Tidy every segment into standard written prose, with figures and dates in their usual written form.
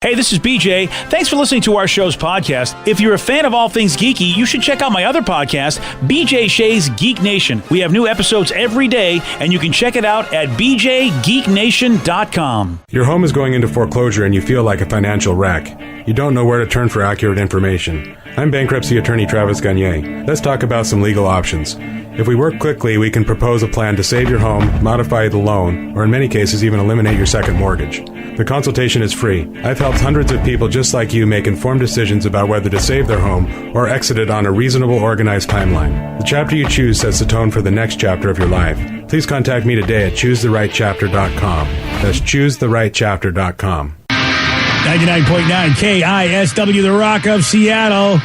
Hey, this is BJ. Thanks for listening to our show's podcast. If you're a fan of all things geeky, you should check out my other podcast, BJ Shea's Geek Nation. We have new episodes every day, and you can check it out at bjgeeknation.com. Your home is going into foreclosure and you feel like a financial wreck. You don't know where to turn for accurate information. I'm bankruptcy attorney Travis Gagne. Let's talk about some legal options. If we work quickly, we can propose a plan to save your home, modify the loan, or in many cases even eliminate your second mortgage. The consultation is free. I've helped hundreds of people just like you make informed decisions about whether to save their home or exit it on a reasonable, organized timeline. The chapter you choose sets the tone for the next chapter of your life. Please contact me today at choosetherightchapter.com. That's choosetherightchapter.com. 99.9 KISW, The Rock of Seattle.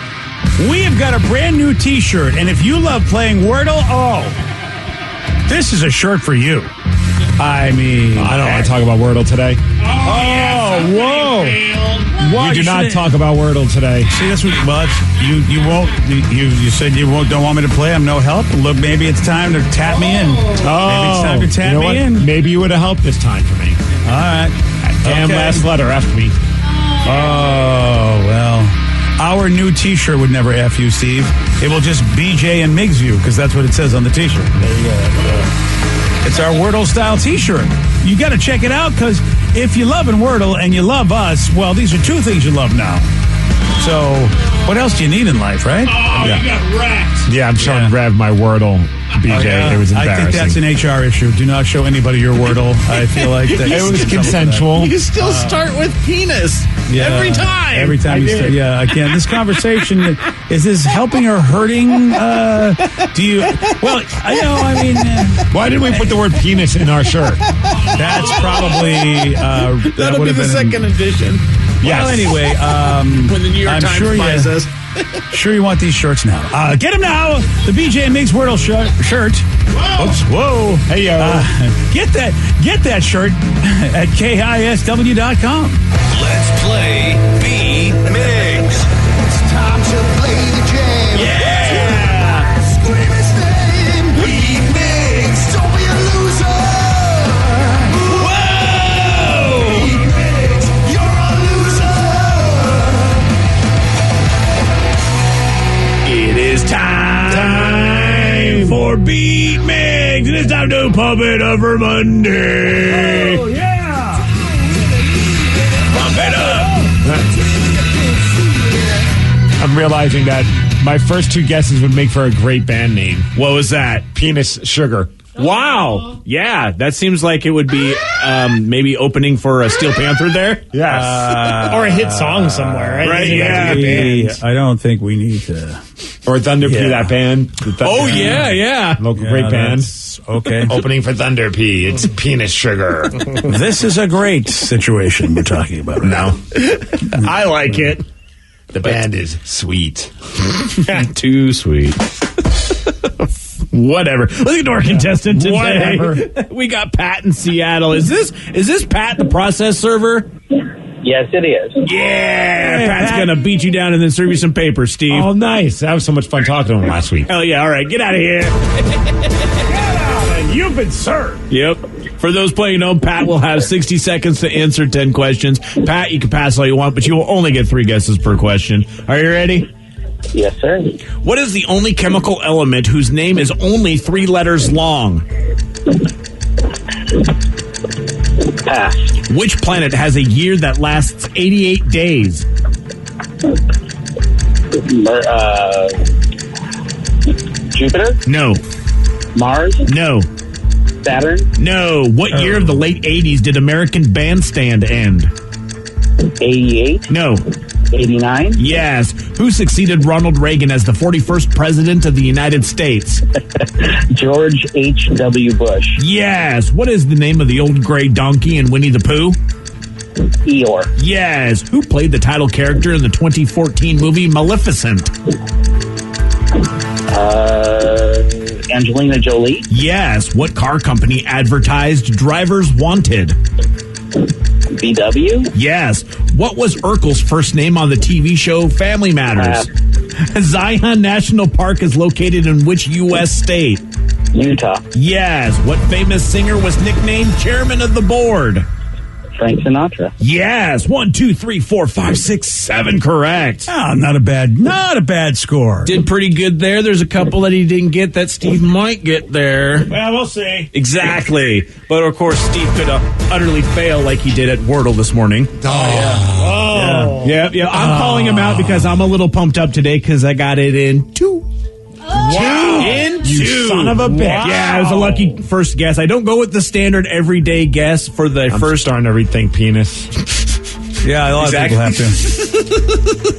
We have got a brand new t-shirt, and if you love playing Wordle, this is a shirt for you. I mean, I don't want to talk about Wordle today. Whoa. We do not talk about Wordle today. See, that's what, well, you won't, you said you don't want me to play, I'm no help. Look, maybe it's time to tap me in. Maybe it's time to tap me in. Maybe you would have helped this time for me. All right. Damn last letter F me. Oh, well. Our new t-shirt would never F you, Steve. It will just BJ and Migs you, because that's what it says on the t-shirt. There you go. It's our Wordle-style t-shirt. You got to check it out, because if you love Wordle and you love us, well, these are two things you love now. So, what else do you need in life, right? Oh, you got wrecked. Yeah, I'm trying to rev my Wordle, BJ. It was embarrassing. I think that's an HR issue. Do not show anybody your Wordle. I feel like that. It was consensual. You still start with penis. Yeah, every time. Every time you start. Yeah, again, this conversation, is this helping or hurting? Do you, well, I mean. Why did we put the word penis in our shirt? That's probably. That'll be the second edition. Yes. Well, anyway, when the New York Times buys us. Sure you want these shirts now. Get them now. The BJ and Migs Wordle shirt. Whoa. Oops, whoa. Hey, yo. Get that shirt at KISW.com. Let's play B Migs. It's time to play the game. Yeah. Scream his name. B Migs. Don't be a loser. Whoa. B Migs. You're a loser. It is time for Beat Migs. It is time to pump it up for Monday. Oh, yeah. Pump it up. I'm realizing that my first two guesses would make for a great band name. What was that? Penis Sugar. Wow. Yeah, that seems like it would be maybe opening for a Steel Panther there. Yes. Or a hit song somewhere, right? Right, Yeah. I don't think we need to. Or Thunder P, that band. Oh, yeah. Local great band. Okay. Opening for Thunder P. It's Penis Sugar. This is a great situation we're talking about right now. I like it. The band is sweet. Too sweet. Whatever. Let's get to our contestant today. Whatever. We got Pat in Seattle. Is this Pat the process server? Yes, it is. Yeah. Pat's going to beat you down and then serve you some papers, Steve. Oh, nice. That was so much fun talking to him last week. Hell yeah. All right. Get out of here. You've been served. Yep. For those playing at home, Pat will have 60 seconds to answer 10 questions. Pat, you can pass all you want, but you will only get 3 guesses per question. Are you ready? Yes, sir. What is the only chemical element whose name is only 3 letters long? Pass. Which planet has a year that lasts 88 days? Jupiter? No. Mars? No. Saturn? No. What year of the late 80s did American Bandstand end? 88? No. 89? Yes. Who succeeded Ronald Reagan as the 41st president of the United States? George H.W. Bush. Yes. What is the name of the old gray donkey in Winnie the Pooh? Eeyore. Yes. Who played the title character in the 2014 movie Maleficent? Angelina Jolie. Yes. What car company advertised Drivers Wanted? VW. Yes. What was Urkel's first name on the TV show Family Matters? Zion National Park is located in which U.S. state? Utah. Yes. What famous singer was nicknamed Chairman of the Board? Frank Sinatra. Yes. 1, 2, 3, 4, 5, 6, 7. Correct. Oh, not a bad score. Did pretty good there. There's a couple that he didn't get that Steve might get there. Well, we'll see. Exactly. But of course, Steve could utterly fail like he did at Wordle this morning. Yeah. I'm calling him out because I'm a little pumped up today because I got it in 2. Wow. In 2. You son of a bitch. Wow. Yeah, it was a lucky first guess. I don't go with the standard everyday guess for the I'm first. starting to rethink penis. Yeah, a lot of people have to.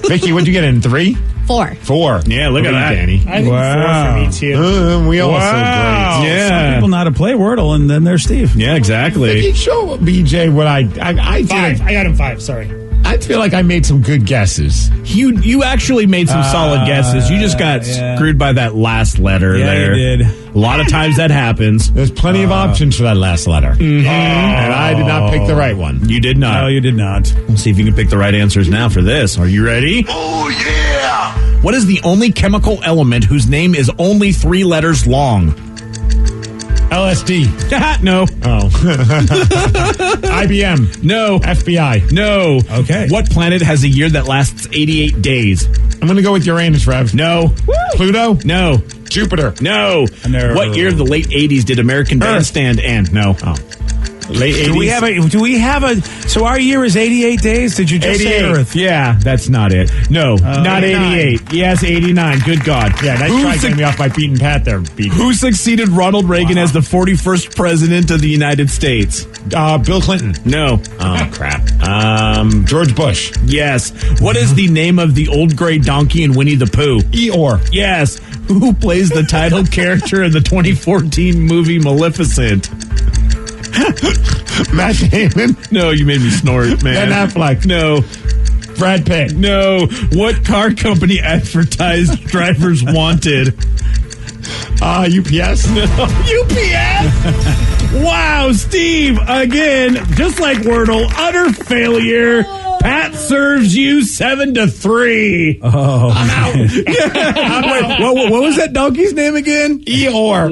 Vicky, what'd you get in 3? 4. 4. Yeah, look at that. Danny. I think 4 for me, too. We all so Wow. great. Yeah. Some people know how to play Wordle, and then there's Steve. Yeah, exactly. Vicky, show BJ what I 5. I got him 5, sorry. I feel like I made some good guesses. You actually made some solid guesses. You just got screwed by that last letter Yeah, there. you did. A lot of times that happens. There's plenty of options for that last letter. And I did not pick the right one. You did not. No, you did not. Let's see if you can pick the right answers now for this. Are you ready? Oh, yeah! What is the only chemical element whose name is only 3 letters long? LSD. No. Oh. IBM. No. FBI. No. Okay. What planet has a year that lasts 88 days? I'm going to go with Uranus, Rev. No. Pluto. No. Jupiter. No. No. What year of the late 80s did American Bandstand end? No. Oh. Late 80s. Do we have a? So our year is 88 days. Did you just say 88. Earth? Yeah, that's not it. No, not 88. Yes, 89. Good God. Yeah, nice try getting me off my beaten path there, BJ. Who succeeded Ronald Reagan as the 41st president of the United States? Bill Clinton. No. Oh, crap. George Bush. Yes. What is the name of the old gray donkey in Winnie the Pooh? Eeyore. Yes. Who plays the title character in the 2014 movie Maleficent? Matt Damon. No, you made me snort, man. Ben Affleck. No. Brad Pitt. No. What car company advertised drivers wanted? UPS. No. UPS? Wow, Steve, again, just like Wordle, utter failure. Pat serves you 7-3. Oh, I'm out. Yeah. Wait, what was that donkey's name again? Eeyore.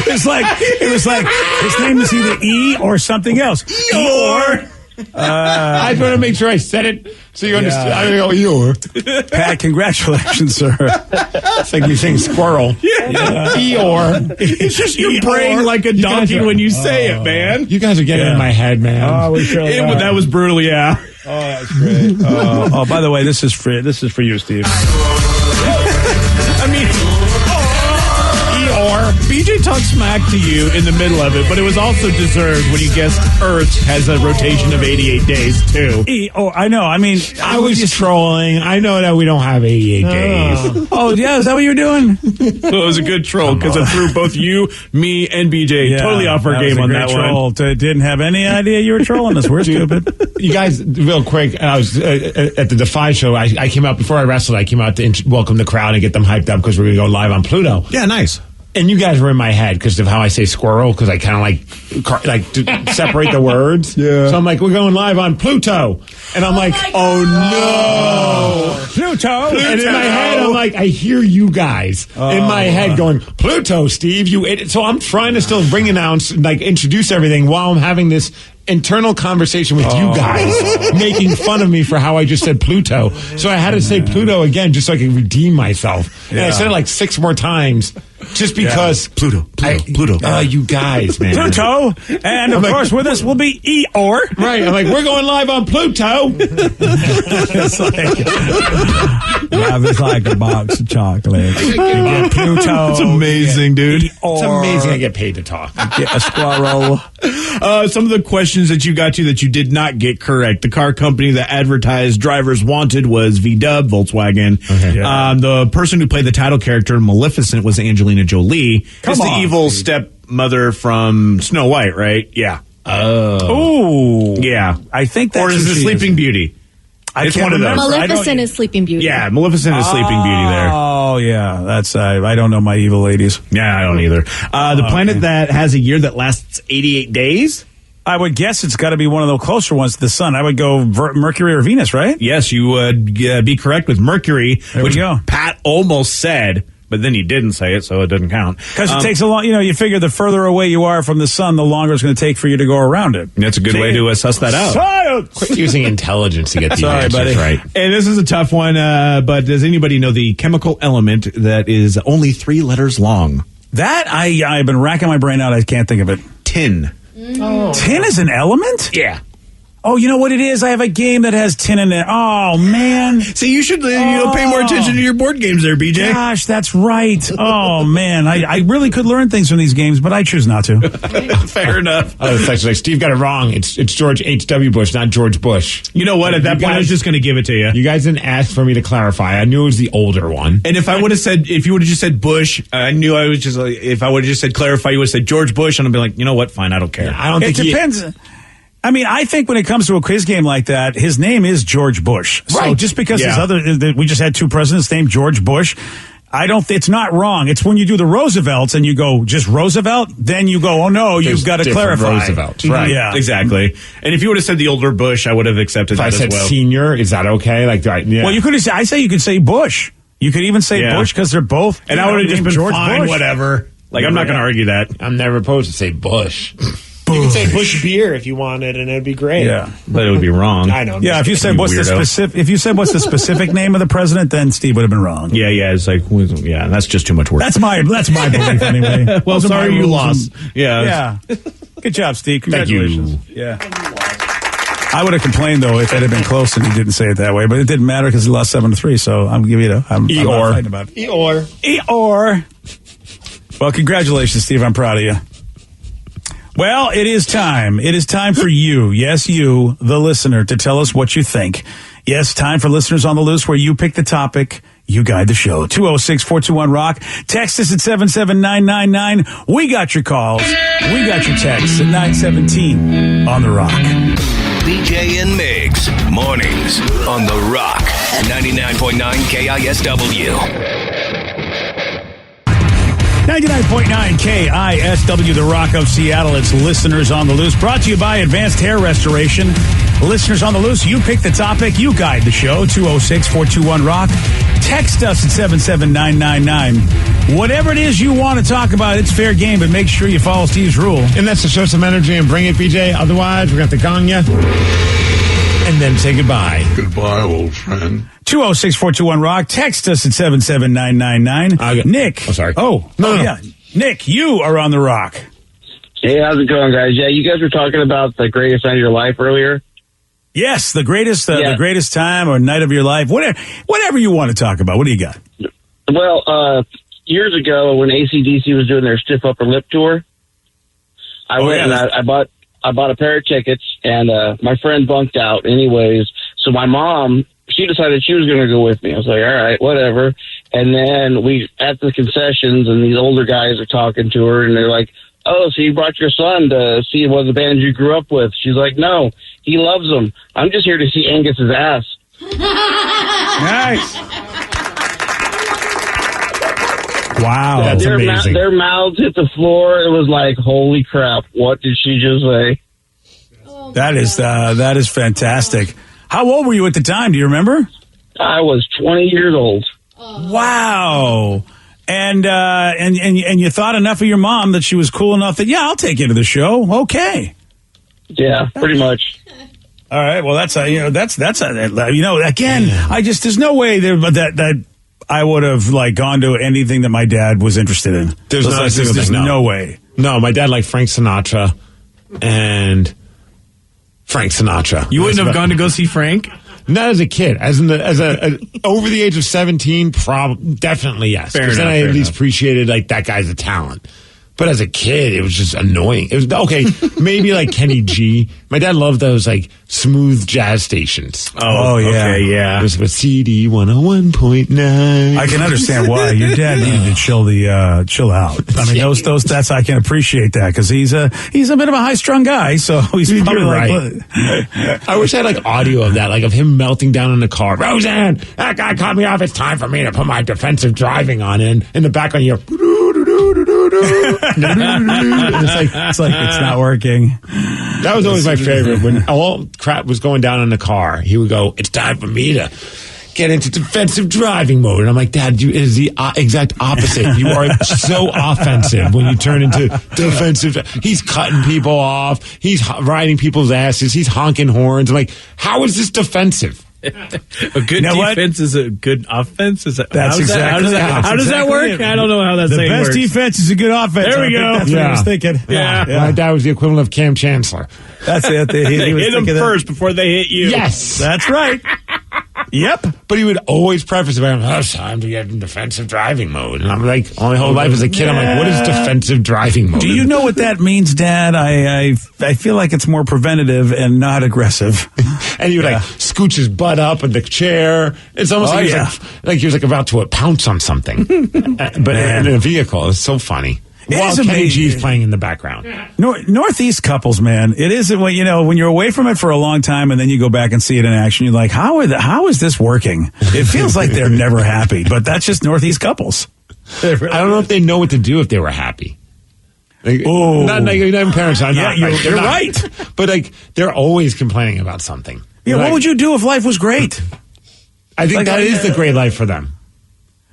it was like his name is either E or something else. Eeyore. I just want to make sure I said it so you understand. I go Eeyore. Pat, congratulations, sir. It's like you saying squirrel. Yeah. Eeyore. It's just you're praying like a donkey when you say it, man. You guys are getting in my head, man. That was brutal, yeah. Oh, that's great. Oh, by the way, this is for you, Steve. I mean, BJ talked smack to you in the middle of it, but it was also deserved when you guessed Earth has a rotation of 88 days, too. I know. I mean, I was just trolling. I know that we don't have 88 days. Oh, yeah. Is that what you're doing? Well, it was a good troll because it threw both you, me, and BJ totally off our game on that one. Didn't have any idea you were trolling us. We're stupid. You guys, real quick, I was at the Defy show. I came out before I wrestled. I came out to welcome the crowd and get them hyped up because we're going to go live on Pluto. Yeah, nice. And you guys were in my head because of how I say squirrel, because I kind of like to separate the words. Yeah. So I'm like, we're going live on Pluto. And I'm like, oh no. Pluto. And in my head, I'm like, I hear you guys in my head going, Pluto, Steve, you idiot. So I'm trying to still announce, like introduce everything while I'm having this internal conversation with you guys making fun of me for how I just said Pluto. So I had to say Pluto again just so I could redeem myself. And I said it like 6 more times just because Pluto. you guys, man. Pluto. And of course, with us will be Eeyore. Right. I'm like, we're going live on Pluto. It's like a box of chocolate. Pluto. It's amazing, dude. It's amazing I get paid to talk. Get a squirrel. Some of the questions that you got to that you did not get correct. The car company that advertised drivers wanted was VW, Volkswagen. Okay. The person who played the title character in Maleficent was Angelina Jolie. It's the evil stepmother from Snow White, right? Yeah. Oh. Yeah. I think that's Or is it Sleeping Beauty? It's one of those. Maleficent is Sleeping Beauty. Yeah, Maleficent is Sleeping Beauty there. Oh, yeah. That's, I don't know my evil ladies. Yeah, I don't either. The planet that has a year that lasts 88 days? I would guess it's got to be one of the closer ones to the sun. I would go Mercury or Venus, right? Yes, you would be correct with Mercury, There which we go. Pat almost said, But then he didn't say it, so it doesn't count. Because it takes a long, you figure the further away you are from the sun, the longer it's going to take for you to go around it. That's a good way to suss that out. Science! Quit using intelligence to get these answers buddy. right. And this is a tough one, but does anybody know the chemical element that is only 3 letters long? That, I've been racking my brain out. I can't think of it. Tin. Tin is an element? Yeah. Oh, you know what it is? I have a game that has tin in it. Oh, man. See, you should pay more attention to your board games there, BJ. Gosh, that's right. Oh, man. I really could learn things from these games, but I choose not to. Fair enough. It's actually like, Steve got it wrong. It's George H.W. Bush, not George Bush. You know what? At that point, I was just going to give it to you. You guys didn't ask for me to clarify. I knew it was the older one. And if you would have just said Bush, I knew I was just like, if I would have just said clarify, you would have said George Bush, and I'd be like, you know what? Fine, I don't care. I don't think it depends. I mean, I think when it comes to a quiz game like that, his name is George Bush. So Right. just because we just had 2 presidents named George Bush, it's not wrong. It's when you do the Roosevelts and you go just Roosevelt, then you go, oh no, There's you've got to different clarify. Roosevelts, Right. Yeah. Exactly. And if you would have said the older Bush, I would have accepted If that I said as well. senior, is that okay? Yeah. Well, you could have. I say you could say Bush. You could even say Bush because they're both. And I would have just been George fine, Bush. whatever. Like, I'm not going to argue that. I'm never opposed to say Bush. You could say Bush beer if you wanted, and it'd be great. Yeah. But it would be wrong. I know. Yeah, if you said what's the specific name of the president, then Steve would have been wrong. Yeah, it's like, that's just too much work. That's my belief anyway. well, Those are sorry my you rules. lost. Yeah. Good job, Steve. Thank you. Congratulations. Yeah. I would have complained though if it had been close and he didn't say it that way, but it didn't matter because he lost 7-3. So I'm giving you I'm not fighting about it. Eeyore. Well, congratulations, Steve. I'm proud of you. Well, it is time. It is time for you, yes, you, the listener, to tell us what you think. Yes, time for Listeners on the Loose, where you pick the topic, you guide the show. 206-421-ROCK. Text us at 77999. We got your calls. We got your texts at 917 on the Rock. BJ and Migs, mornings on the Rock. 99.9 KISW. 99.9 KISW, the Rock of Seattle. It's Listeners on the Loose, brought to you by Advanced Hair Restoration. Listeners on the Loose, you pick the topic, you guide the show. 206-421-ROCK. Text us at 77999. Whatever it is you want to talk about, it's fair game, but make sure you follow Steve's rule. And that's to show some energy and bring it, BJ. Otherwise, we're going to have to gong you and then say goodbye. Goodbye, old friend. 206-421-ROCK. Text us at 77999. Nick. Oh, sorry. Oh, No. yeah. Nick, you are on the Rock. Hey, how's it going, guys? Yeah, you guys were talking about the greatest night of your life earlier. Yes, the greatest time or night of your life. Whatever you want to talk about. What do you got? Well, years ago when AC/DC was doing their Stiff Upper Lip tour, I went and I bought a pair of tickets, and my friend bunked out anyways. So my mom, she decided she was going to go with me. I was like, all right, whatever. And then we at the concessions, and these older guys are talking to her, and they're like, oh, so you brought your son to see one of the bands you grew up with? She's like, no, he loves them. I'm just here to see Angus's ass. Nice. Wow. That's amazing. Their mouths hit the floor. It was like, holy crap, what did she just say? That is fantastic. How old were you at the time? Do you remember? I was 20 years old. Wow. And you thought enough of your mom that she was cool enough that, yeah, I'll take you to the show. Okay. Yeah, pretty much. All right. Well, again, there's no way that I would have gone to anything that my dad was interested in. There's no way. No, my dad liked Frank Sinatra and Frank Sinatra. You wouldn't have gone to go see Frank? Not as a kid. As over the age of 17, definitely yes. Fair Because then enough, I at least appreciated that guy's a talent. But as a kid, it was just annoying. It was okay. Maybe Kenny G. My dad loved those smooth jazz stations. Oh yeah, okay, yeah. It was with CD 101.9. I can understand why your dad needed to chill out. I mean, that's I can appreciate that because he's a bit of a high strung guy. So he's probably right. I wish I had audio of that, of him melting down in the car. Roseanne, that guy cut me off. It's time for me to put my defensive driving on. In the background, you hear. It's not working. That was always my favorite. When all crap was going down in the car, he would go, it's time for me to get into defensive driving mode. And I'm like, Dad, it is the exact opposite. You are so offensive when you turn into defensive. He's cutting people off. He's riding people's asses. He's honking horns. I'm like, how is this defensive? A good defense is a good offense. How does that work? It. I don't know how that saying works. The best defense is a good offense. There we go. That's what I was thinking. Yeah. My dad was the equivalent of Cam Chancellor. That's it. They hit them first before they hit you. Yes. That's right. Yep. But he would always preface it by, it's time to get in defensive driving mode. And I'm like, my whole life as a kid, I'm like, what is defensive driving mode? Do you know what that means, Dad? I feel like it's more preventative and not aggressive. And he would scooch his butt up in the chair. It's almost like he was about to pounce on something. But in a vehicle. It's so funny. While Kenny G's playing in the background. Northeast couples, man. It isn't when you're away from it for a long time and then you go back and see it in action. You're like, how is this working? It feels like they're never happy, but that's just Northeast couples. I don't know if they know what to do if they were happy. Not even parents. You're right. But they're always complaining about something. Yeah, what would you do if life was great? I think that is the great life for them.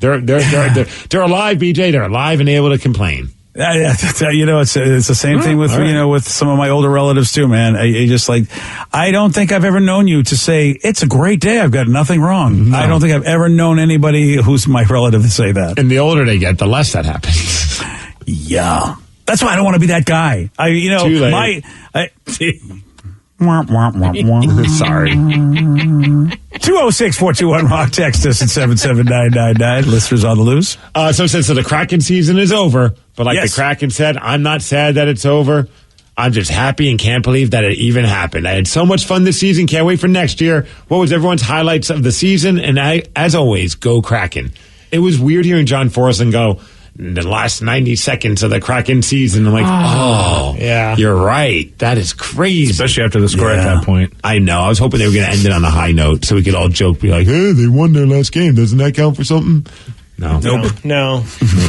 They're alive, BJ. They're alive and able to complain. It's the same thing with with some of my older relatives too, man. I don't think I've ever known you to say it's a great day. I've got nothing wrong. No. I don't think I've ever known anybody who's my relative to say that. And the older they get, the less that happens. Yeah, that's why I don't want to be that guy. Sorry. 206-421-ROCK. Text us at 77999. Listeners on the loose. So the Kraken season is over, but the Kraken said, I'm not sad that it's over. I'm just happy and can't believe that it even happened. I had so much fun this season. Can't wait for next year. What was everyone's highlights of the season? And as always, go Kraken. It was weird hearing John Forslund go, the last 90 seconds of the Kraken season. I'm like, you're right. That is crazy. Especially after the score at that point. I know. I was hoping they were going to end it on a high note so we could all joke, be like, hey, they won their last game. Doesn't that count for something? No. Nope. No.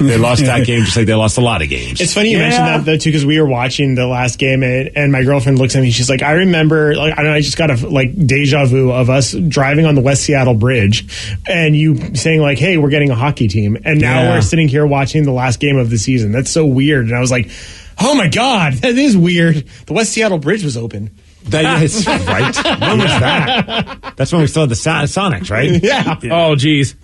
They lost that game just like they lost a lot of games. It's funny you mentioned that, though, too, because we were watching the last game, and my girlfriend looks at me. She's like, I remember, I just got a deja vu of us driving on the West Seattle Bridge and you saying, hey, we're getting a hockey team. And now we're sitting here watching the last game of the season. That's so weird. And I was like, oh, my God, that is weird. The West Seattle Bridge was open. That is right. When was that? That's when we still had the Sonics, right? Yeah. Oh, geez.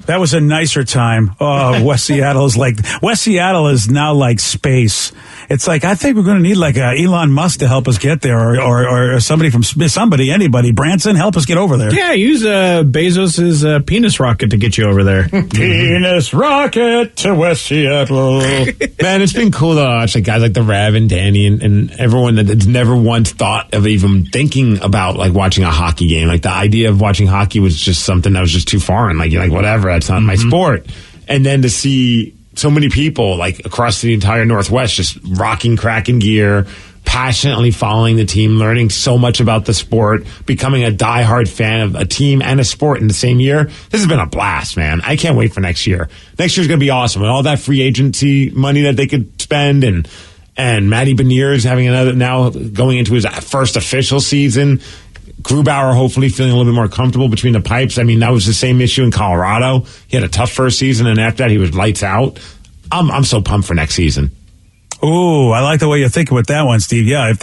That was a nicer time. Oh, West Seattle is now like space. It's like, I think we're going to need Elon Musk to help us get there, or anybody. Branson, help us get over there. Yeah, use Bezos's penis rocket to get you over there. Penis rocket to West Seattle. Man, it's been cool to watch guys like the Rev and Danny and everyone that's never once thought of even thinking about watching a hockey game. The idea of watching hockey was just something that was just too foreign. Whatever, that's not my sport. And then to see so many people across the entire Northwest just rocking Kraken gear, passionately following the team, learning so much about the sport, becoming a diehard fan of a team and a sport in the same year. This has been a blast, man. I can't wait for next year. Next year's going to be awesome. And all that free agency money that they could spend, and Matty Beniers having now going into his first official season. Grubauer hopefully feeling a little bit more comfortable between the pipes. I mean, that was the same issue in Colorado. He had a tough first season, and after that, he was lights out. I'm so pumped for next season. Ooh, I like the way you're thinking with that one, Steve. Yeah, if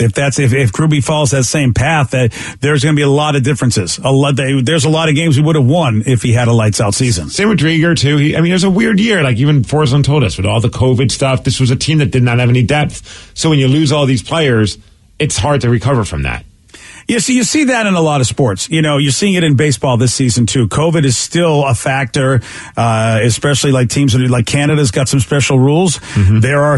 Gruby follows that same path, that there's going to be a lot of differences. There's a lot of games we would have won if he had a lights out season. Same with Drieger too. It was a weird year. Even Forsland told us with all the COVID stuff, this was a team that did not have any depth. So when you lose all these players, it's hard to recover from that. Yeah, so you see that in a lot of sports. You're seeing it in baseball this season too. COVID is still a factor, especially teams that Canada's got some special rules. Mm-hmm. There are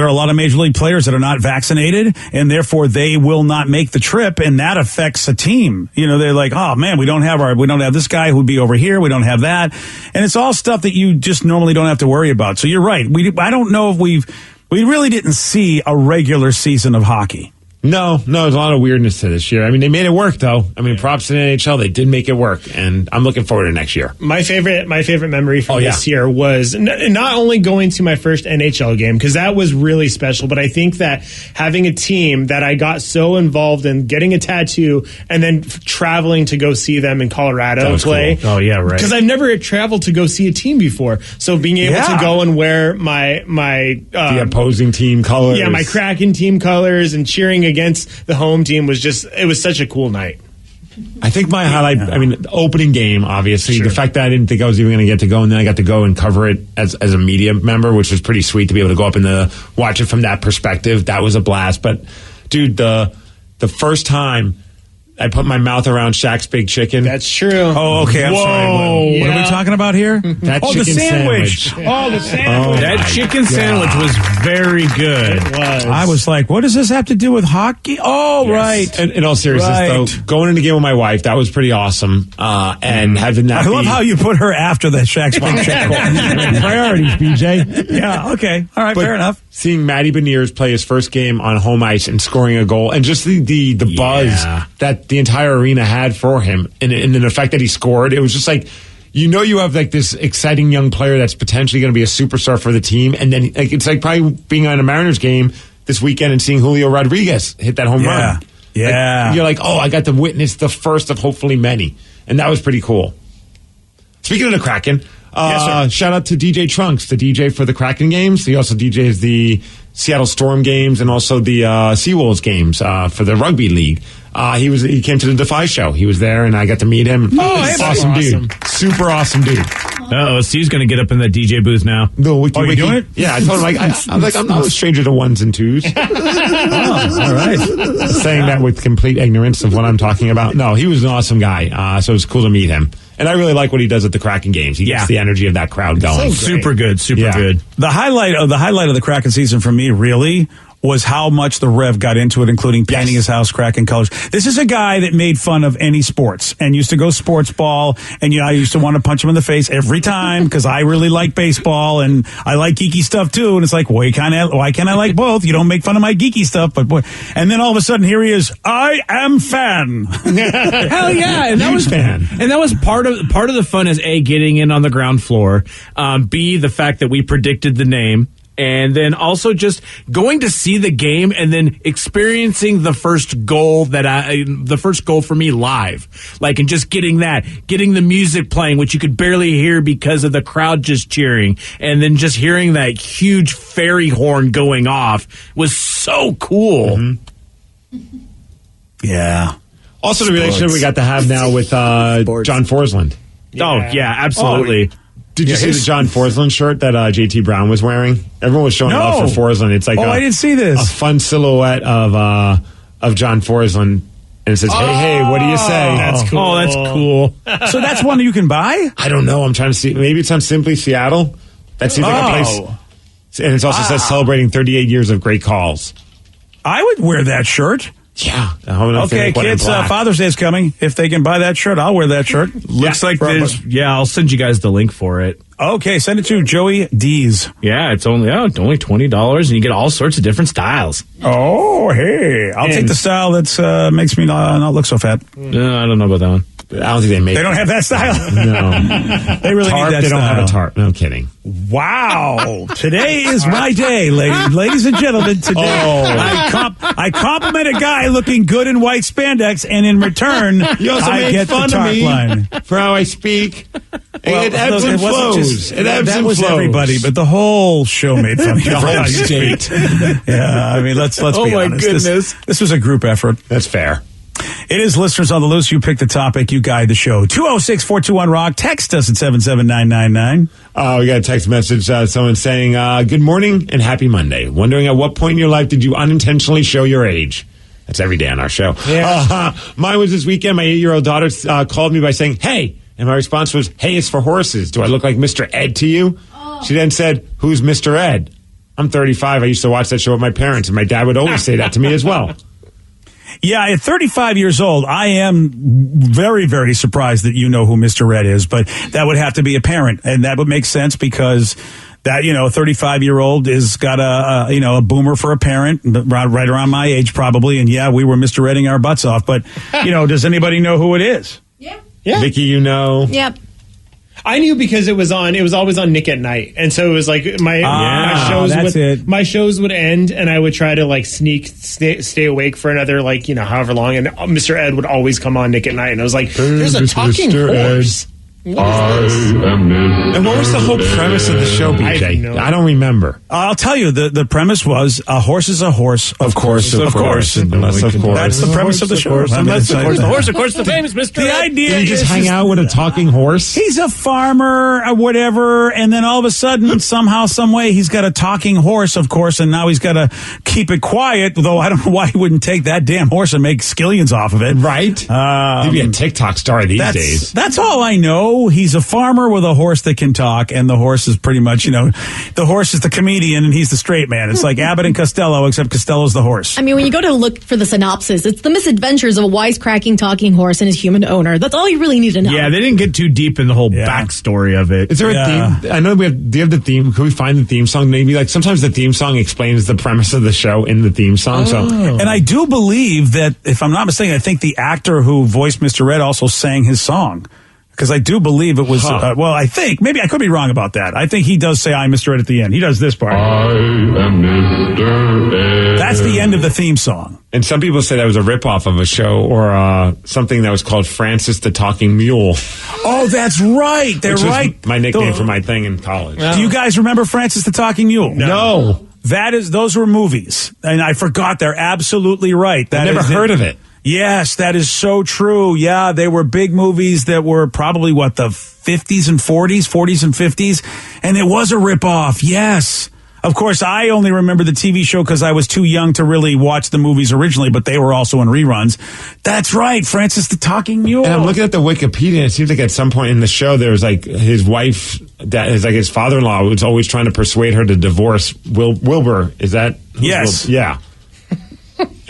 a lot of major league players that are not vaccinated, and therefore they will not make the trip, and that affects a team. They're like, oh man, we don't have this guy who'd be over here. We don't have that, and it's all stuff that you just normally don't have to worry about. So you're right. I don't know if we really didn't see a regular season of hockey. No, there's a lot of weirdness to this year. I mean, they made it work, though. I mean, props to the NHL. They did make it work, and I'm looking forward to next year. My favorite memory from this year was not only going to my first NHL game, because that was really special, but I think that having a team that I got so involved in, getting a tattoo, and then traveling to go see them in Colorado play. Cool. Oh, yeah, right. Because I've never traveled to go see a team before. So being able to go and wear my the opposing team colors. Yeah, my Kraken team colors and cheering against the home team it was such a cool night. I think my highlight, I mean, the opening game, obviously, the fact that I didn't think I was even going to get to go, and then I got to go and cover it as a media member, which was pretty sweet to be able to go up and watch it from that perspective. That was a blast. But, dude, the first time I put my mouth around Shaq's Big Chicken. That's true. Oh, okay. I'm sorry. What are we talking about here? That the chicken sandwich. sandwich. The sandwich. That chicken sandwich was very good. It was. I was like, what does this have to do with hockey? Oh, right. And in all seriousness, though, going in the game with my wife, that was pretty awesome. And having that I love how you put her after the Shaq's Big Chicken. priorities, BJ. Yeah, okay. All right, But fair enough. Seeing Matty Beniers play his first game on home ice and scoring a goal, and just the buzz that the entire arena had for him, and the fact that he scored, it was just like, you have like this exciting young player that's potentially going to be a superstar for the team, and then like it's like probably being on a Mariners game this weekend and seeing Julio Rodriguez hit that home run. Yeah. Like, you're like, I got to witness the first of hopefully many, and that was pretty cool. Speaking of the Kraken, shout out to DJ Trunks, the DJ for the Kraken games. He also DJs the Seattle Storm games and also the Seawolves games for the rugby league. He came to the Defy show. He was there, and I got to meet him. Awesome dude, super awesome dude. Steve's going to get up in that DJ booth now. No, wiki, you doing it? Yeah, I told him I'm not a stranger to ones and twos. All right. Saying that with complete ignorance of what I'm talking about. No, he was an awesome guy. So it was cool to meet him. And I really like what he does at the Kraken games. He gets the energy of that crowd going. Super good. The highlight of the Kraken season for me really was how much the Rev got into it, including painting his house Kraken colors. This is a guy that made fun of any sports and used to go sports ball, and I used to want to punch him in the face every time because I really like baseball and I like geeky stuff too. And it's like, why can't I like both? You don't make fun of my geeky stuff, but boy. And then all of a sudden, here he is. I am fan. Hell yeah! And that was fan. And that was part of the fun is A, getting in on the ground floor, B, the fact that we predicted the name. And then also just going to see the game and then experiencing the first goal for me live. Like, and just getting the music playing, which you could barely hear because of the crowd just cheering. And then just hearing that huge fairy horn going off was so cool. Mm-hmm. Yeah. Also, the relationship we got to have now with John Forsland. Oh, yeah, absolutely. Did you see the John Forsland shirt that JT Brown was wearing? Everyone was showing love for Forsland. It's like I didn't see this. A fun silhouette of John Forsland, and it says, "Hey, what do you say?" That's cool. Oh, that's cool. So that's one that you can buy? I don't know. I'm trying to see. Maybe it's on Simply Seattle. That seems like a place. And it also says celebrating 38 years of great calls. I would wear that shirt. Yeah. Okay, kids, Father's Day is coming. If they can buy that shirt, I'll wear that shirt. Looks like there's... Yeah, I'll send you guys the link for it. Okay, send it to Joey D's. Yeah, it's only $20, and you get all sorts of different styles. Oh, hey. I'll take the style that makes me not look so fat. I don't know about that one. I don't think they make They don't have that style? No. They really tarp, need that they style. don't have a tarp. No kidding. Wow. Today is my day, ladies and gentlemen. Today I compliment a guy looking good in white spandex, and in return, You also I made get fun the of tarp me line. for how I speak. It ebbs look, and it wasn't flows. just- It ebbs that and was flows. everybody, but the whole show made fun of you. The whole state. Yeah, I mean, let's be honest. my goodness. This was a group effort. That's fair. It is listeners on the loose. You pick the topic. You guide the show. 206-421-ROCK. Text us at 77999. We got a text message. Someone saying, good morning and happy Monday. Wondering at what point in your life did you unintentionally show your age? That's every day on our show. Yeah. Mine was this weekend. My 8-year-old daughter called me by saying, hey. And my response was, hey, it's for horses. Do I look like Mr. Ed to you? She then said, who's Mr. Ed? I'm 35. I used to watch that show with my parents, and my dad would always say that to me as well. Yeah, at 35 years old, I am very, very surprised that you know who Mr. Ed is, but that would have to be a parent, and that would make sense because that, you know, a 35-year-old is got a boomer for a parent, right around my age probably. And yeah, we were misdirecting our butts off. But, you know, does anybody know who it is? Yeah. Vicky, you know. Yep. I knew because it was always on Nick at Night, and so it was like my shows would end, and I would try to like stay awake for another like, you know, however long, and Mr. Ed would always come on Nick at Night, and I was like, there's a talking horse. And what was the whole premise of the show, BJ? I don't remember. I'll tell you, the premise was a horse is a horse. Of course. That's the premise of the show. Unless, of course, the horse, of course, the famous Mr. The idea Did he just is hang out with a talking horse? He's a farmer or whatever, and then all of a sudden, somehow, some way, he's got a talking horse, of course, and now he's got to keep it quiet, though I don't know why he wouldn't take that damn horse and make skillions off of it. Right. He'd be a TikTok star these days. That's all I know. He's a farmer with a horse that can talk, and the horse is pretty much, you know, the horse is the comedian and he's the straight man. It's like Abbott and Costello, except Costello's the horse. I mean, when you go to look for the synopsis, it's the misadventures of a wisecracking talking horse and his human owner. That's all you really need to know. Yeah, they didn't get too deep in the whole backstory of it. Is there a theme? I know do you have the theme? Can we find the theme song? Maybe like sometimes the theme song explains the premise of the show in the theme song. So, and I do believe that, if I'm not mistaken, I think the actor who voiced Mr. Red also sang his song. Because I do believe it was, well, I think, maybe I could be wrong about that. I think he does say, I'm Mr. Ed at the end. He does this part. I am Mr. Ed. That's the end of the theme song. And some people say that was a ripoff of a show or something that was called Francis the Talking Mule. Oh, that's right. They're Which right. was my nickname for my thing in college. Do you guys remember Francis the Talking Mule? No. Those were movies. And I forgot. They're absolutely right. I've never heard of it. Yes, that is so true. Yeah, they were big movies that were probably, the 50s and 40s and 50s. And it was a ripoff. Yes. Of course, I only remember the TV show because I was too young to really watch the movies originally, but they were also in reruns. That's right, Francis the Talking Mule. And I'm looking at the Wikipedia, and it seems like at some point in the show, there was like his wife, his father-in-law was always trying to persuade her to divorce Wilbur. Is that? Yes. Yeah.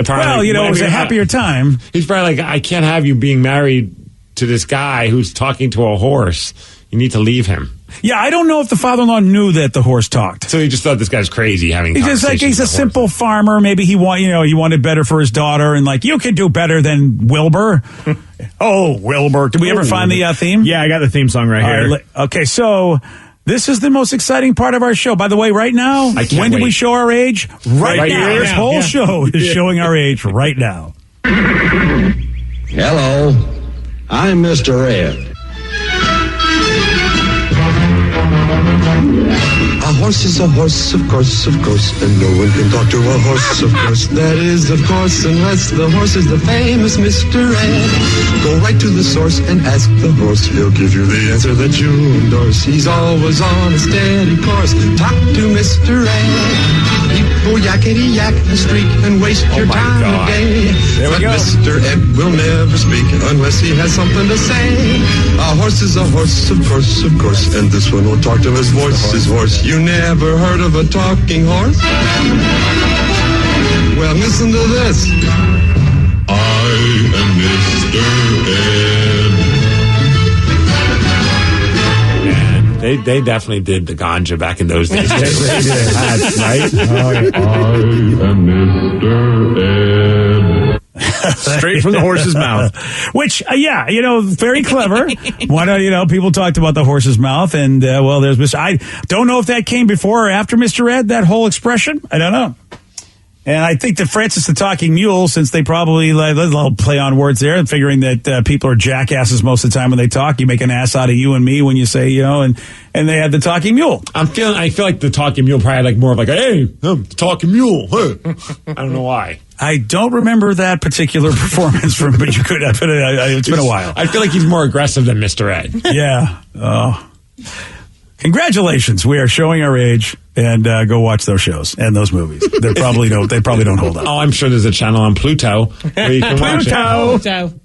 Well, you know, it was a happier time. He's probably like, I can't have you being married to this guy who's talking to a horse. You need to leave him. Yeah, I don't know if the father-in-law knew that the horse talked. So he just thought this guy's crazy having He's just like, he's a simple farmer. Maybe he wanted better for his daughter, and like, you could do better than Wilbur. Oh, Wilbur. Did we ever find the theme? Yeah, I got the theme song right here. Okay, so this is the most exciting part of our show. By the way, right now, when did we show our age? Right now. This whole show is showing our age right now. Hello, I'm Mr. Ed. A horse is a horse, of course, and no one can talk to a horse, of course. That is, of course, unless the horse is the famous Mr. Ed. Go right to the source and ask the horse. He'll give you the answer that you endorse. He's always on a steady course. Talk to Mr. Ed. People yakety yak the street and waste your time a day. But Mr. Ed will never speak unless he has something to say. A horse is a horse, of course, and this one will talk to his voice. His horse. You never heard of a talking horse? Well, listen to this. I am Mr. Ed. Man, they definitely did the ganja back in those days. They did. Right? I am Mr. Ed. Straight from the horse's mouth. Which, very clever. People talked about the horse's mouth, and, there's Mr. I don't know if that came before or after Mr. Ed, that whole expression. I don't know. And I think that Francis the Talking Mule, since they probably they'll play on words there, and figuring that people are jackasses most of the time when they talk, you make an ass out of you and me when you say, and they had the Talking Mule. I feel like the Talking Mule probably had like more of like, hey, I'm the Talking Mule. Hey. I don't know why. I don't remember that particular performance from, but you could have. It's been a while. I feel like he's more aggressive than Mr. Ed. Yeah. Oh. Congratulations. We are showing our age, and go watch those shows and those movies. They probably don't hold up. Oh, I'm sure there's a channel on Pluto where you can watch it. Pluto.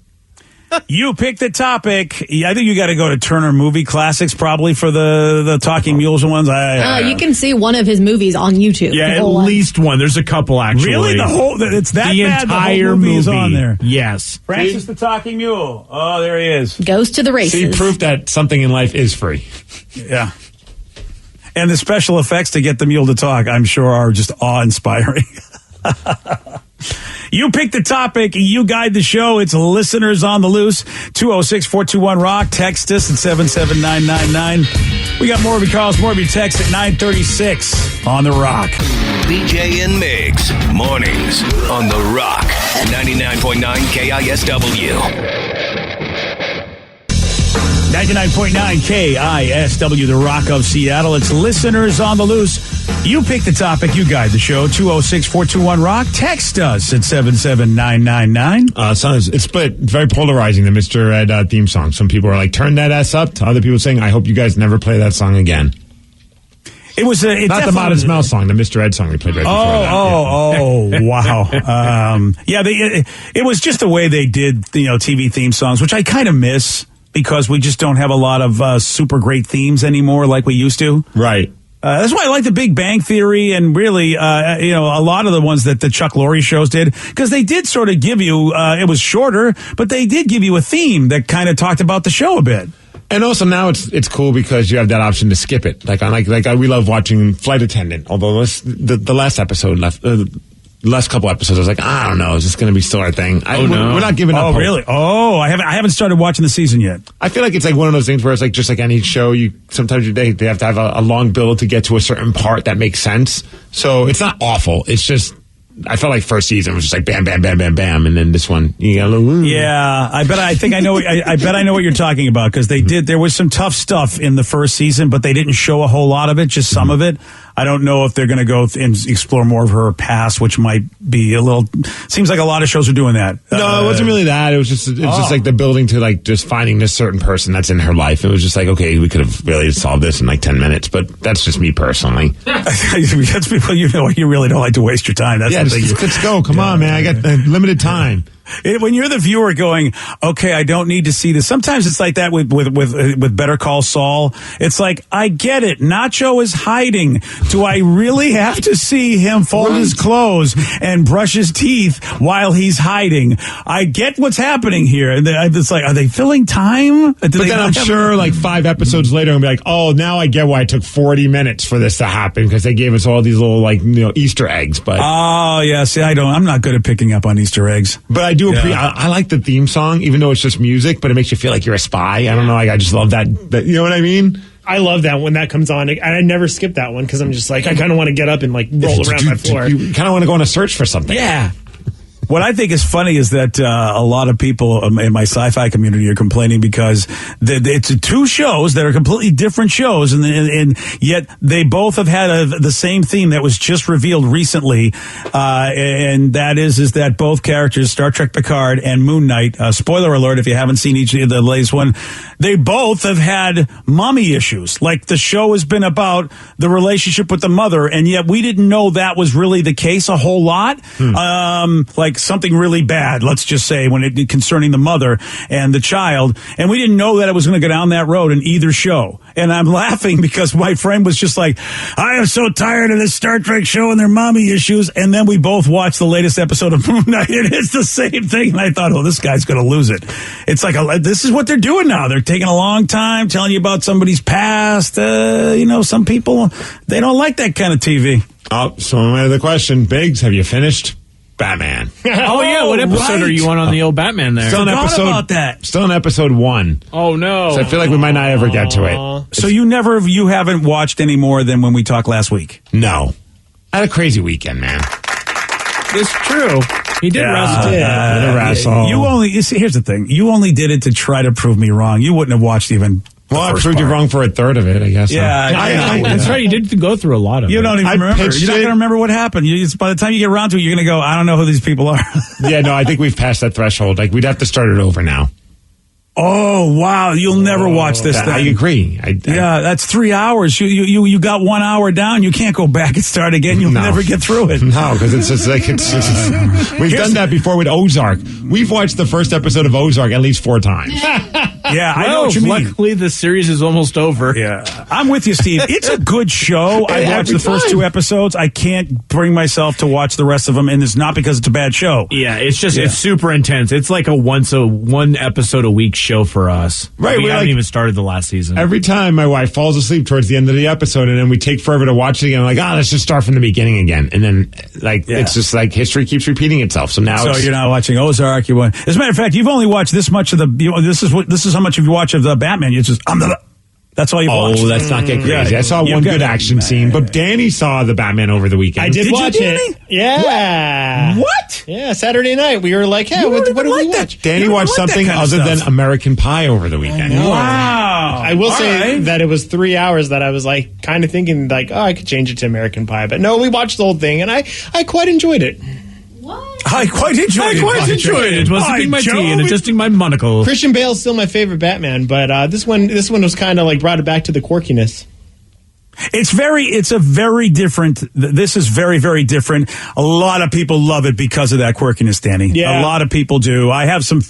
You pick the topic. I think you got to go to Turner Movie Classics probably for the Talking Mules ones. You can see one of his movies on YouTube. Yeah, at least one. There's a couple actually. Really, it's that the bad. Entire the whole movie is on there. Yes, Francis the Talking Mule. Oh, there he is. Goes to the races. See, proof that something in life is free. Yeah. And the special effects to get the mule to talk, I'm sure, are just awe-inspiring. You pick the topic, you guide the show. It's listeners on the loose. 206-421-ROCK. Text us at 77999. We got more of your calls, more of your texts at 936 on The Rock. BJ and Migs, mornings on The Rock, 99.9 KISW. 99.9 KISW, The Rock of Seattle. It's listeners on the loose. You pick the topic, you guide the show. 206-421-ROCK. Text us at 77999. It's split. It's very polarizing, the Mr. Ed theme song. Some people are like, turn that ass up. To other people saying, I hope you guys never play that song again. It was not the Modest Mouse song, the Mr. Ed song we played right before that. Wow. It was just the way they did, TV theme songs, which I kind of miss because we just don't have a lot of super great themes anymore like we used to. Right. That's why I like the Big Bang Theory and really, a lot of the ones that the Chuck Lorre shows did, because they did sort of give you, it was shorter, but they did give you a theme that kind of talked about the show a bit. And also now it's cool because you have that option to skip it. We love watching Flight Attendant. Although the last episode last couple episodes, I was like, I don't know, is this going to be still our thing? We're not giving up. Oh, really? Oh, I haven't started watching the season yet. I feel like it's like one of those things where it's like just like any show. Sometimes they have to have a long build to get to a certain part that makes sense. So it's not awful. It's just. I felt like first season was just like bam, bam, bam, bam, bam, and then this one, you got a little. Yeah, I bet I know what you're talking about because there was some tough stuff in the first season, but they didn't show a whole lot of it, just some of it. I don't know if they're going to go and explore more of her past, which might be a little. Seems like a lot of shows are doing that. No, it wasn't really that. It was just like the building to like just finding this certain person that's in her life. It was just like, okay, we could have really solved this in like 10 minutes, but that's just me personally. That's people you really don't like to waste your time. That's let's go. Come on, man. I got limited time. When you're the viewer going, okay, I don't need to see this. Sometimes it's like that with Better Call Saul. It's like, I get it. Nacho is hiding. Do I really have to see him fold his clothes and brush his teeth while he's hiding? I get what's happening here. It's like, are they filling time? But then I'm sure like 5 episodes later, I'm be like, oh, now I get why it took 40 minutes for this to happen because they gave us all these little Easter eggs. But oh yeah, see, I'm not good at picking up on Easter eggs. But I do I like the theme song, even though it's just music, but it makes you feel like you're a spy. I don't know. I just love that. You know what I mean? I love that when that comes on. And I never skip that one because I'm just like, I kind of want to get up and like roll around my floor. You kind of want to go on a search for something. Yeah. What I think is funny is that a lot of people in my sci-fi community are complaining because it's 2 shows that are completely different shows, and yet they both have had the same theme that was just revealed recently, and that is that both characters, Star Trek Picard and Moon Knight, spoiler alert if you haven't seen each of the latest one, they both have had mommy issues. Like the show has been about the relationship with the mother, and yet we didn't know that was really the case a whole lot. Like something really bad, let's just say, concerning the mother and the child, and we didn't know that it was going to go down that road in either show. And I'm laughing because my friend was just like, I am so tired of this Star Trek show and their mommy issues. And then we both watched the latest episode of Moon Knight, and it's the same thing. And I thought, oh, this guy's going to lose it. It's like, this is what they're doing now. They're taking a long time telling you about somebody's past. Some people, they don't like that kind of TV. Oh, so the question, Biggs, have you finished Batman? Oh yeah, what episode are you on the old Batman there? Still in episode 1. Oh no. So I feel like we might not ever get to it. So you haven't watched any more than when we talked last week? No. I had a crazy weekend, man. It's true. He did wrestle. Here's the thing. You only did it to try to prove me wrong. You wouldn't have watched even. Well, I proved you wrong for a third of it, I guess. Yeah, that's right. You did go through a lot of it. You don't even remember. You're not going to remember what happened. By the time you get around to it, you're going to go, I don't know who these people are. Yeah, no, I think we've passed that threshold. Like, we'd have to start it over now. Oh, wow. You'll never watch this thing. I agree. That's 3 hours. You got 1 hour down. You can't go back and start again. You'll never get through it. No, because it's just like, we've done that before with Ozark. We've watched the first episode of Ozark at least 4 times. Yeah, I know what you mean. Luckily, the series is almost over. Yeah, I'm with you, Steve. It's a good show. I watched the first 2 episodes. I can't bring myself to watch the rest of them, and it's not because it's a bad show. Yeah, it's just it's super intense. It's like a one episode a week show for us. Right, we we haven't like- even started the last season. Every time my wife falls asleep towards the end of the episode, and then we take forever to watch it again, I'm like, let's just start from the beginning again. And then, it's just like history keeps repeating itself. So now you're not watching Ozark. You want, as a matter of fact, you've only watched this much of the. This is how much of you watch of the Batman. It's just that's all you watch. Oh, let's not get crazy. Yeah, I saw you one got good it. action scene, but Danny saw the Batman over the weekend. I did watch you, it. Yeah. What? Yeah, Saturday night. We were like, hey, You what don't did even we like watch? that. Danny You don't watched like that something kind of other than stuff. American Pie over the weekend. Wow. I will All say right. that it was 3 hours that I was like kind of thinking like, I could change it to American Pie. But no, we watched the whole thing and I quite enjoyed it. I quite enjoyed it. Adjusting my tea and adjusting my monocle. Christian Bale's still my favorite Batman, but this one was kind of like brought it back to the quirkiness. It's a very different. This is very, very different. A lot of people love it because of that quirkiness, Danny. Yeah. A lot of people do. I have some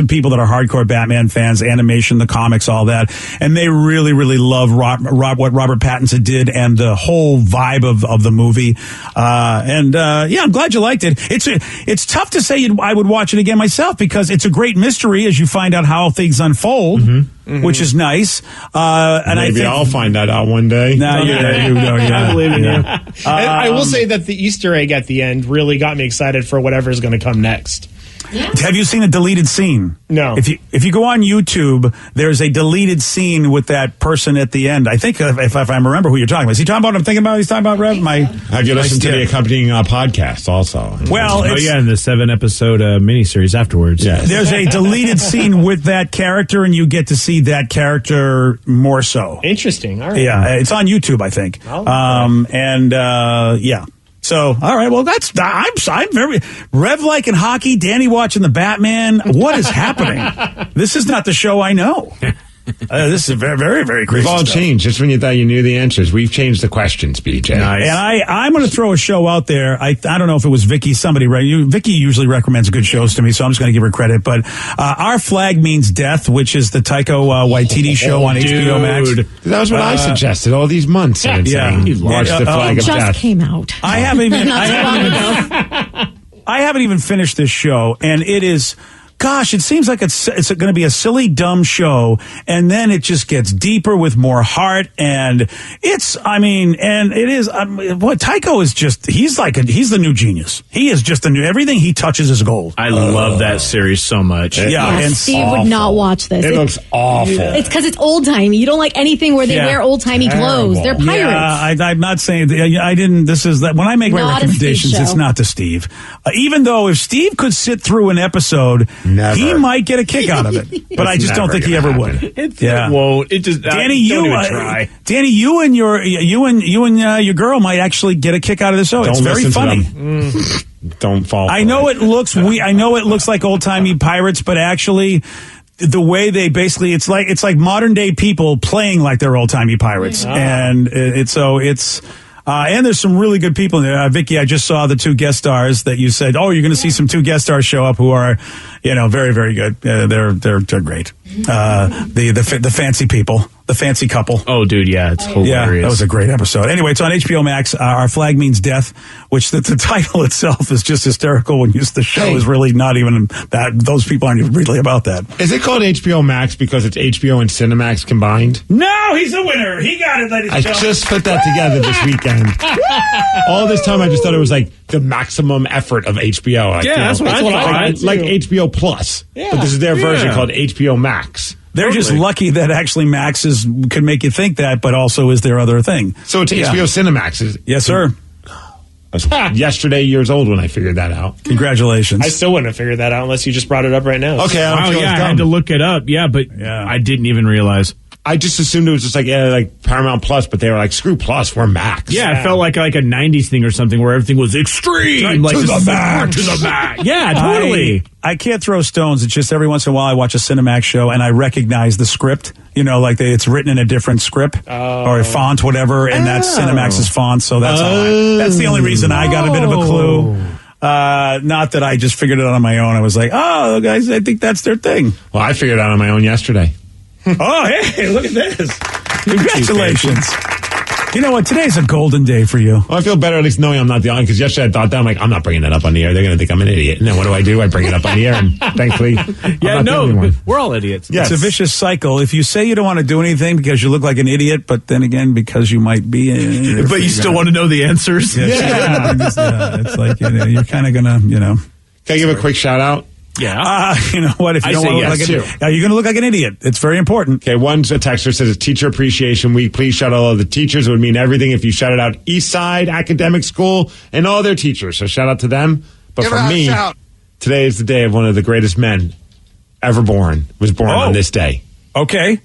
people that are hardcore Batman fans, animation, the comics, all that, and they really, really love what Robert Pattinson did and the whole vibe of the movie. I'm glad you liked it. It's tough to say I would watch it again myself because it's a great mystery as you find out how things unfold, which is nice. And Maybe I'll find that out one day. I believe in you. I will say that the Easter egg at the end really got me excited for whatever's going to come next. Have you seen a deleted scene? No. If you go on YouTube, there's a deleted scene with that person at the end. I think if I remember who you're talking about. Is he talking about what I'm thinking about? He's talking about Rev? Have you listened to the accompanying podcast also? Well, in the 7-episode miniseries afterwards. Yes. there's a deleted scene with that character, and you get to see that character more so. Interesting. All right. Yeah, it's on YouTube, I think. So, all right. Well, I'm very Rev liking hockey. Danny watching the Batman. What is happening? This is not the show I know. This is very, very, very crazy. We've all stuff. changed. Just when you thought you knew the answers, we've changed the questions, BJ. Nice. And I'm going to throw a show out there. I don't know if it was Vicky, somebody, right? Vicky usually recommends good shows to me, so I'm just going to give her credit. But Our Flag Means Death, which is the Taika Waititi show on HBO Max. That was what I suggested all these months. Yeah. Watch the Flag It of just Death. came out. I haven't even Not too long ago. I haven't even finished this show, and it is. Gosh, it seems like it's going to be a silly, dumb show, and then it just gets deeper with more heart, and it is. Tycho is he's the new genius. He is just everything he touches is gold. I love that series so much. Yeah, and Steve would not watch this. It looks awful. It's because it's old timey. You don't like anything where they wear old timey clothes. They're pirates. Yeah, I'm not saying I didn't. This is that when I make my Not a Steve recommendations, show. it's not to Steve. Even though if Steve could sit through an episode, Never. he might get a kick out of it. But I just don't think he ever would. It won't. It just Danny, don't even try. Danny, you and your girl might actually get a kick out of the show. It's Don't very listen to funny. them. Don't fall. I know it looks. I know it looks like old timey pirates, but actually, the way they basically it's like modern day people playing like they're old timey pirates, and and there's some really good people in there. Vicky, I just saw the 2 guest stars that you said. Oh, you're going to see some 2 guest stars show up who are, very, very good. They're great. The fancy people, the fancy couple. Oh, dude, yeah, it's hilarious. Yeah, that was a great episode. Anyway, it's on HBO Max. Our Flag Means Death, which the title itself is just hysterical. When the show is really not even that. Those people aren't even really about that. Is it called HBO Max because it's HBO and Cinemax combined? No, he's a winner. He got it, ladies I and gentlemen. just put that together this weekend. All this time, I just thought it was like the maximum effort of HBO. Like, that's what I thought. Like HBO Plus. Yeah. But this is their version called HBO Max. They're just lucky that actually Max could make you think that, but also is their other thing. So it's HBO Cinemax. Yes, sir. I was yesterday years old when I figured that out. Congratulations. I still wouldn't have figured that out unless you just brought it up right now. Okay, I don't feel I as had dumb. to look it up. Yeah, but I didn't even realize. I just assumed it was just like Paramount Plus, but they were like, screw Plus, we're Max. Yeah, it felt like a 90s thing or something where everything was extreme. Like, to just the max. To the max. Yeah, totally. I can't throw stones. It's just every once in a while I watch a Cinemax show and I recognize the script. It's written in a different script or a font, whatever, and that's Cinemax's font. So that's that's the only reason I got a bit of a clue. Not that I just figured it out on my own. I was like, oh, guys, I think that's their thing. Well, I figured it out on my own yesterday. Oh, hey, look at this. Congratulations. You know what? Today's a golden day for you. Well, I feel better at least knowing I'm not the only, because yesterday I thought that. I'm like, I'm not bringing that up on the air. They're going to think I'm an idiot. And then what do? I bring it up on the air, and thankfully, we're all idiots. Yes. It's a vicious cycle. If you say you don't want to do anything because you look like an idiot, but then again, because you might be but you still want to know the answers? Yeah. It's like, you're kind of going to, Can I give a quick shout out? Yeah. You know what? If you don't want to look like you're going to look like an idiot. It's very important. Okay, one's a texter says it's Teacher Appreciation Week. Please shout out all the teachers. It would mean everything if you shouted out Eastside Academic School and all their teachers. So shout out to them. But for me, today is the day of one of the greatest men ever born. Was born on this day. Okay. It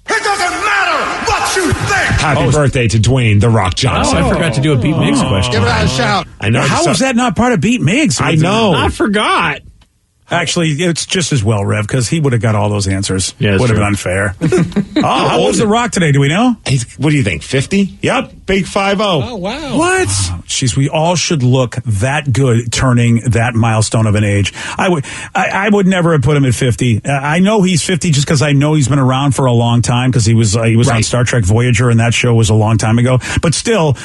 doesn't matter what you think. Happy birthday to Dwayne The Rock Johnson. I forgot to do a Beat Migs question. Give it a shout. I know. How was that not part of Beat Migs? I know. I forgot. Actually, it's just as well, Rev, because he would have got all those answers. Yeah, would have been unfair. How old's The Rock today? Do we know? What do you think? 50? Yep. Big 5-0. Oh, wow. What? Jeez, we all should look that good turning that milestone of an age. I would never have put him at 50. I know he's 50 just because I know he's been around for a long time because he was on Star Trek Voyager, and that show was a long time ago. But still, 50.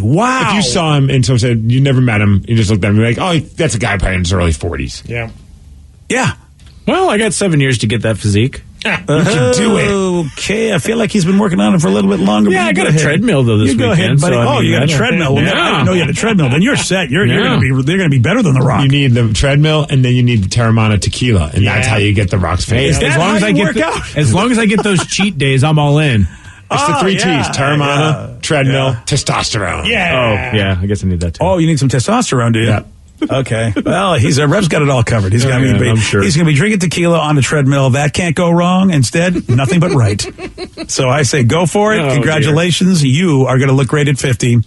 Wow. If you saw him and someone said you never met him, you just looked at him and be like, oh, that's a guy probably in his early 40s. Yeah. Yeah. Well, I got 7 years to get that physique. You can do it. Okay, I feel like he's been working on it for a little bit longer. Yeah, I got a treadmill though this weekend. Go ahead, buddy. So, you got a treadmill. Well, I didn't know you had a treadmill. Then you're set. They're going to be better than The Rock. You need the treadmill, and then you need the Terramana tequila, and that's how you get The Rock's face. As long as I get those cheat days, I'm all in. It's the 3 T's: Terramana, treadmill, testosterone. Yeah. Oh, yeah. I guess I need that too. Oh, you need some testosterone, do you? Yeah. Okay. Well, Rev's got it all covered. He's got I'm sure. He's going to be drinking tequila on a treadmill. That can't go wrong. Instead, nothing but right. So I say go for it. Oh, congratulations. Dear. You are going to look great at 50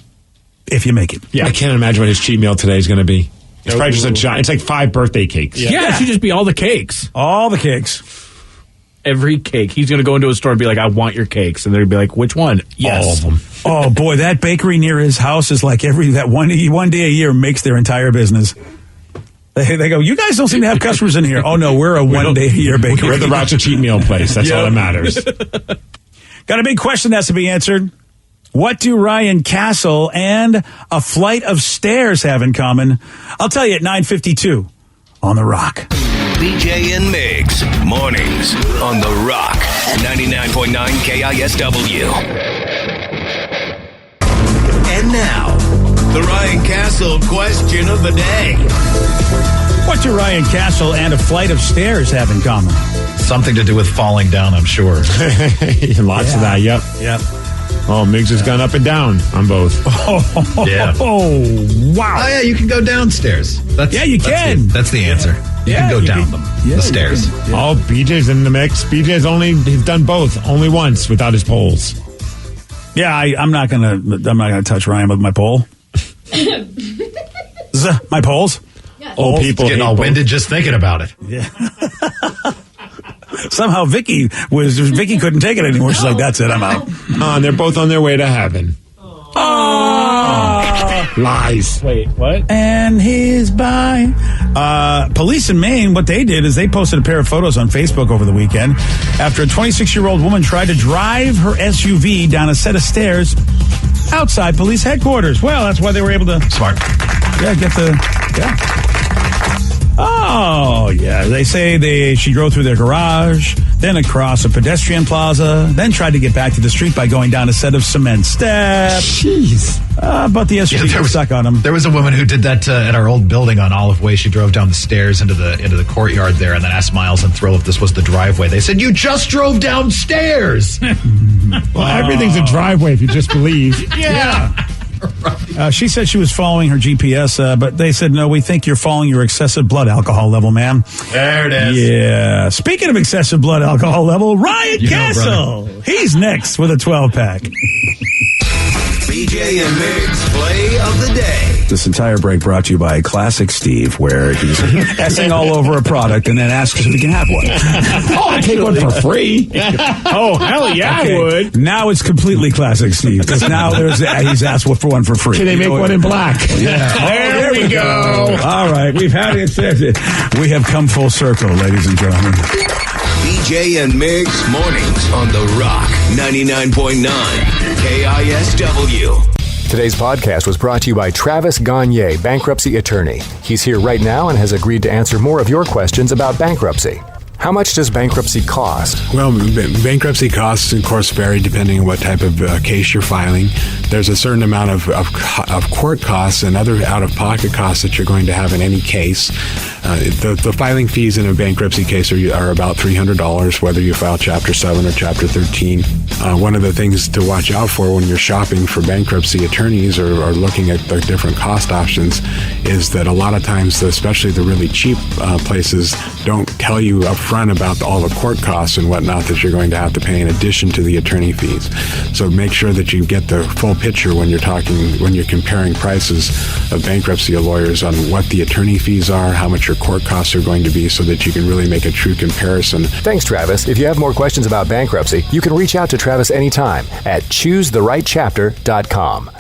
if you make it. Yeah. I can't imagine what his cheat meal today is going to be. It's probably just a giant. It's like 5 birthday cakes. Yeah, it should just be all the cakes. All the cakes. Every cake. He's going to go into a store and be like, I want your cakes. And they're going to be like, which one? Yes. All of them. Oh, boy, that bakery near his house is like that one day a year makes their entire business. They go, you guys don't seem to have customers in here. Oh, no, we're a one-day-a-year bakery. We're the Rocha cheat meal place. That's all that matters. Got a big question that has to be answered. What do Ryan Castle and a flight of stairs have in common? I'll tell you at 9:52 on The Rock. BJ and Migs, mornings on The Rock, 99.9 KISW. And now, the Ryan Castle question of the day. What do Ryan Castle and a flight of stairs have in common? Something to do with falling down, I'm sure. Lots of that, yep. Oh, Migs has gone up and down on both. Yeah. Oh, wow. Oh, yeah, you can go downstairs. You can. That's the answer. You can go down them, the stairs. Oh, BJ's in the mix. BJ's he's done both, only once without his poles. Yeah, I'm not gonna touch Ryan with my pole. My poles. Yes. Old people getting all winded just thinking about it. Yeah. Somehow Vicky couldn't take it anymore. She's like, that's it, I'm out. And they're both on their way to heaven. Oh. Lies. Wait, what? And he's by. Police in Maine, what they did is they posted a pair of photos on Facebook over the weekend after a 26-year-old woman tried to drive her SUV down a set of stairs outside police headquarters. Well, that's why they were able to... Smart. Yeah, Oh, yeah. They say she drove through their garage, then across a pedestrian plaza, then tried to get back to the street by going down a set of cement steps. Jeez. But the SUV was stuck on them. There was a woman who did that at our old building on Olive Way. She drove down the stairs into the courtyard there and then asked Miles and Thrill if this was the driveway. They said, you just drove downstairs. Well, everything's a driveway if you just believe. Yeah. She said she was following her GPS, but they said, no, we think you're following your excessive blood alcohol level, ma'am. There it is. Yeah. Speaking of excessive blood alcohol level, Ryan Castle. He's next with a 12-pack. BJ and Mig's play of the day. This entire break brought to you by Classic Steve, where he's essing all over a product and then asks if he can have one. Oh, I'll take one for free. Oh, hell yeah, I would. Now it's completely Classic Steve, because now he's asked for one for free. Can they make one in black? Yeah. There we go. All right, we've had it. We have come full circle, ladies and gentlemen. BJ and Mig's mornings on The Rock 99.9 KISW. Today's podcast was brought to you by Travis Gagne, bankruptcy attorney. He's here right now and has agreed to answer more of your questions about bankruptcy. How much does bankruptcy cost? Well, bankruptcy costs, of course, vary depending on what type of case you're filing. There's a certain amount of court costs and other out-of-pocket costs that you're going to have in any case. The filing fees in a bankruptcy case are about $300, whether you file Chapter 7 or Chapter 13. One of the things to watch out for when you're shopping for bankruptcy attorneys or looking at the different cost options is that a lot of times, especially the really cheap places, don't tell you up front about all the court costs and whatnot that you're going to have to pay in addition to the attorney fees. So make sure that you get the full picture when you're comparing prices of bankruptcy lawyers on what the attorney fees are, how much your court costs are going to be, so that you can really make a true comparison. Thanks, Travis. If you have more questions about bankruptcy, you can reach out to Travis anytime at choosetherightchapter.com.